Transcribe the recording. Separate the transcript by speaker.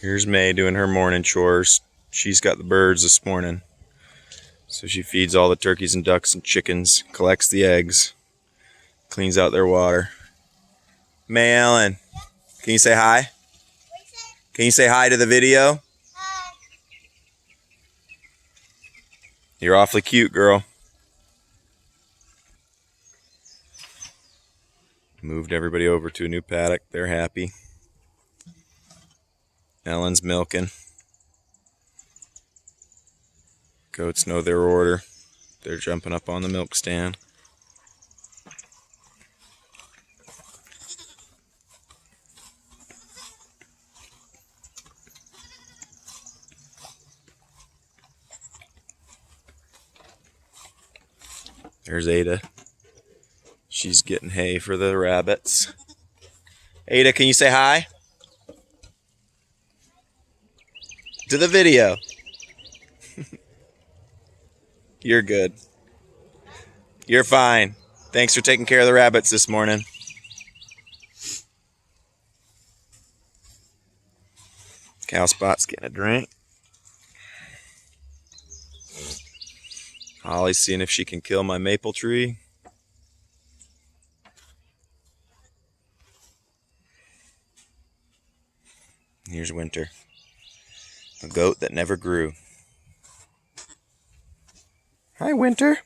Speaker 1: Here's May doing her morning chores. She's got the birds this morning. So she feeds all the turkeys and ducks and chickens, collects the eggs, cleans out their water. May Ellen, can you say hi? Can you say hi to the video? You're awfully cute, girl. Moved everybody over to a new paddock. They're happy. Ellen's milking. Goats know their order. They're jumping up on the milk stand. There's Ada. She's getting hay for the rabbits. Ada, can you say hi? To the video. You're good. You're fine. Thanks for taking care of the rabbits this morning. Cow Spot's getting a drink. Holly's seeing if she can kill my maple tree. Here's Winter, a goat that never grew. Hi, Winter.